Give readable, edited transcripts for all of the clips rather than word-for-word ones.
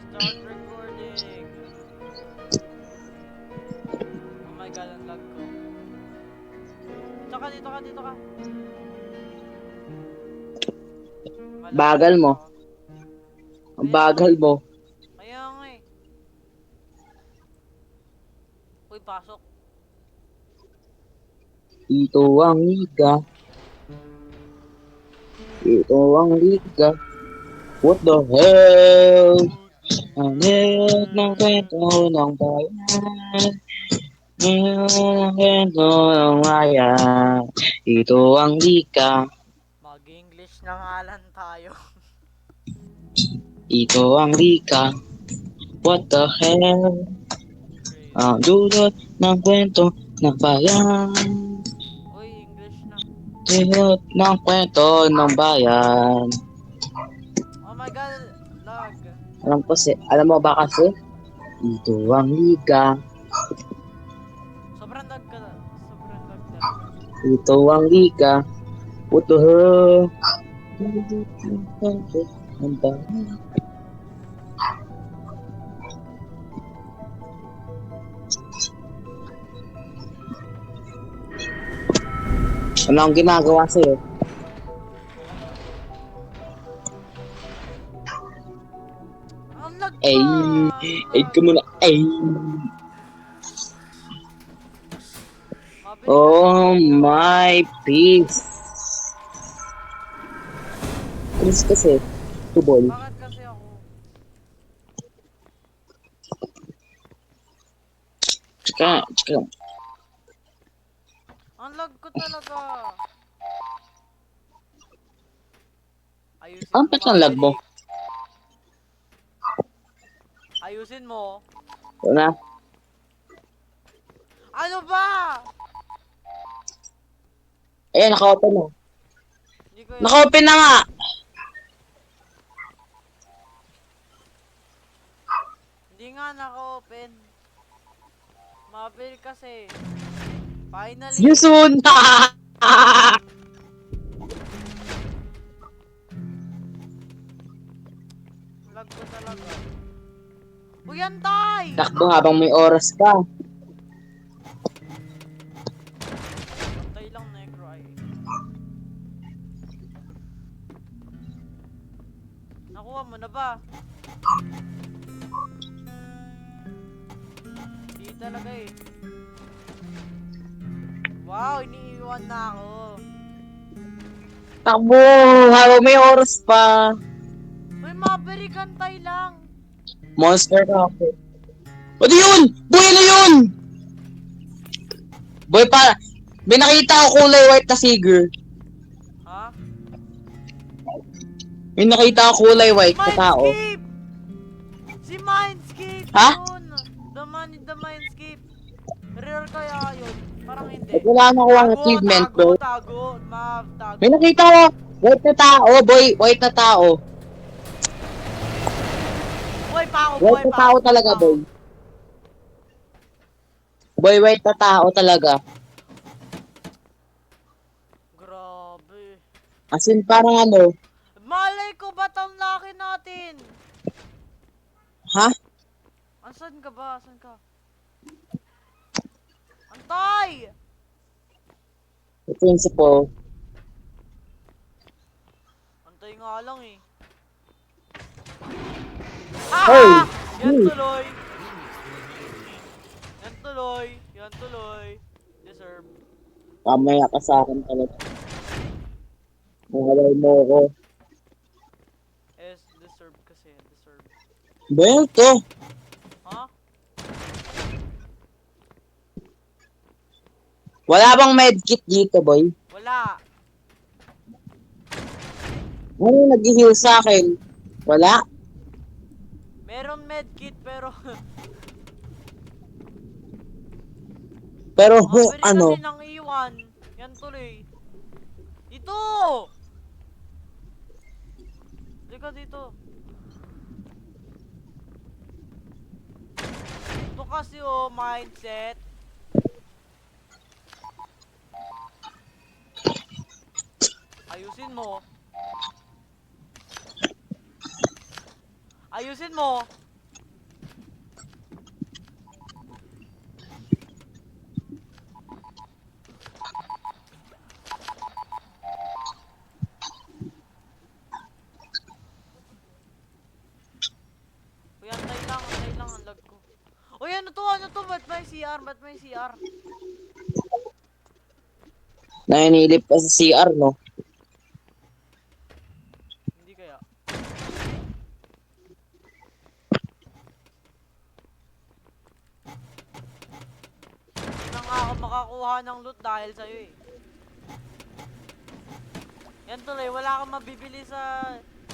Start recording. Oh my god, ang lag ko. Dito ka, dito ka, dito ka. Bagal Malapit mo. ako. Ang Kaya nga bagal eh. mo. Kaya nga eh. Uy, pasok. Ito ang liga. Ito ang liga. What the hell? Ang hirap ng kwento ng bayan. Ang kwento ng bayan. Ito ang liga. Mag-English na nga lang tayo. Ito ang liga. What the hell? Ang Crazy. dulot ng kwento ng bayan. Uy, English na. Dulot ng kwento ng bayan. Oh my god, lag. Alam mo ba kasi? Ito ang liga. Sobrang lag ka. Sobrang lag talaga. Ito ang liga. What the hell? Ano ang ginagawa sa'yo? Ang lag Ay, pa! ay ka Lag. muna. Ay. Mabili kasi Oh ako. my peace. Chris kasi. Tubol. Bakit kasi ako? Tsaka. Ang lag ko talaga. Ayusin Ang mo, pet ng lag mo. Maverick. Ayusin mo. Ito na. Ano ba? Ayan, naka-open na. Hindi ko yan. Naka-open na nga. Hindi nga naka-open. Maverick kasi. See you Finally. soon. Lag ko talaga. Uy, antay! Takbo habang may oras pa. Antay lang, Necro ay. Nakuha mo na ba? Hindi talaga eh. Wow, iniiwan na ako. Takbo habang may oras pa. Uy, Maverick, antay lang. Monster Coffee. Ano yun? Boy, ano yun? Boy, may nakita ko kulay white na figure. Ha? May nakita ko kulay white na tao. Mindscape! Si Mindscape Ha? yun! The Mindscape. Rare kaya yun? Parang hindi. Wala na ko ang Tago, achievement, tago, bro. tago. Mav, tago. May nakita ko. White na tao, boy. White na tao. Buhay pa ako, White buhay na pa tao ako, buhay talaga, pa ako. boy. Boy, white na tao talaga. Grabe. As in, parang ano. Malay ko ba tong laki natin? Ha? Asan ka ba? Asan ka? Antay! The principal. Antay nga lang eh. Hey! Haha! Yan Hey! tuloy. Yan tuloy. Yan tuloy. Deserve. Kamaya ka sa akin talaga. Mahaway mo ako. Yes, deserve kasi. Deserve. Ba yun to? Ha? Wala bang medkit dito, boy? Wala. Ano yung nag-heal sa akin? Wala? Meron medkit pero Pero, mabili kasi ano? nang iwan. Yan tuloy. Dito! Dito dito. Ito kasi oh, mindset. Ayusin mo. Ayusin mo. Ano to? Ano to? Ba't may CR? Ba't may CR? Nainilip ka sa CR, no? Hindi kaya. Hindi na nga ako makakuha ng loot dahil sa'yo eh. Yan tuloy, wala kang mabibili sa...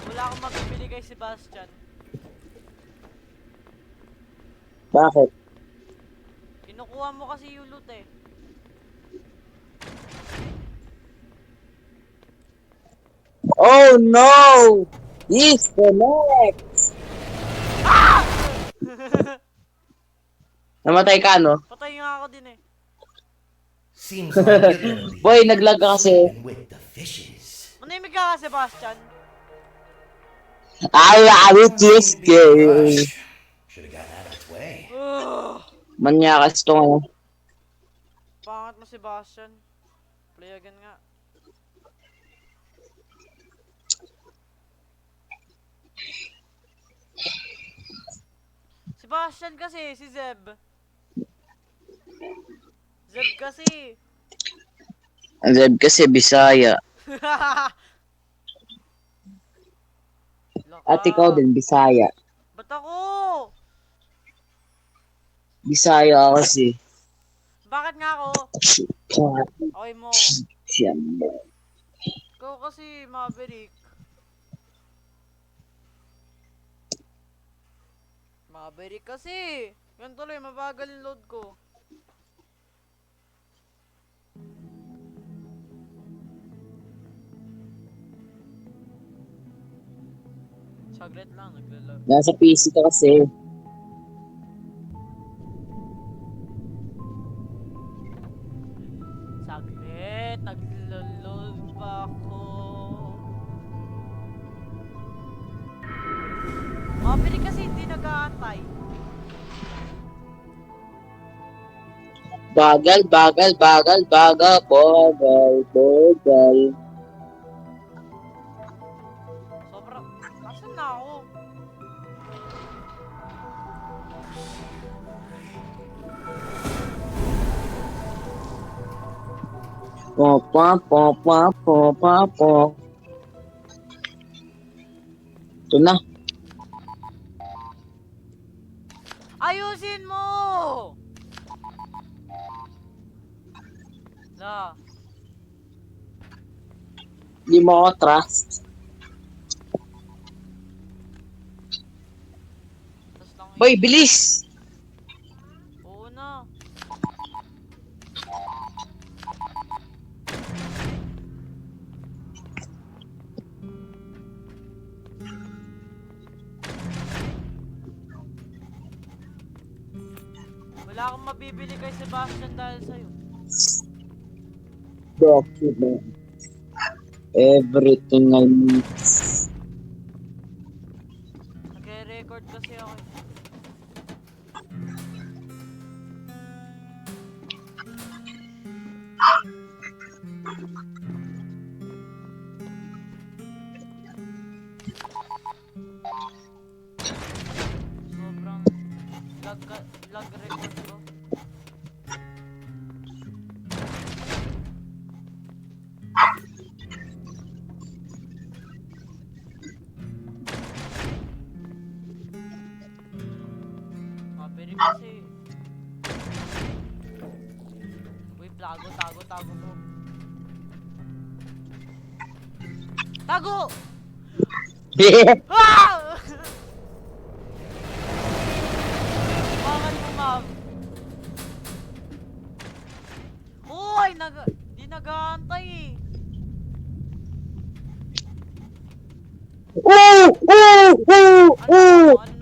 Wala kang mabibili kay Sebastian. Bakit? Kinukuha mo kasi yung loot eh. Oh no! Disconnect! Namatay ka, no? Patay nga ako din eh. Seems like you're gonna be Boy, naglag ka kasi. sleeping with the fishes. Manimik ka Sebastian. I love it, Seem this to be in a game. rush. Should have gotten out of its way. Manyakas to nga. Pangat mo Sebastian. Play again nga. Sebastian kasi, si Zeb. Zeb kasi. Ang Zeb kasi Bisaya. Laka. At ikaw din, Bisaya. Ba't ako? Bisaya kasi. Bakit nga ako? Okay mo. Siyempre. Ikaw kasi, Maverick. Maverick kasi. Yan tuloy, mabagal yung load ko. Saglit lang, naglalaro. Nasa PC ka kasi. Saglit, naglalaro pa ako. Maverick kasi hindi nag-aantay. Bagal, bagal, bagal, bagal, bagal, bagal. Sobrang... Nasaan na ako? Po, po, po, po, po, po, po. Ito na. Ayusin mo! Na. Hindi mo ako trust. Tas lang Boy, bilis! Oo na. Wala akong mabibili kay Sebastian dahil sa'yo. Document. Everything I need. Nagre-record kasi ako eh. Sobrang lag record ko. Mabiri kasi. Uy, tago mo. Tago! Ah! Bakit mo, ma'am? Uy, di nag-aantay eh. Oh! Oh! Oh! Oh! Ano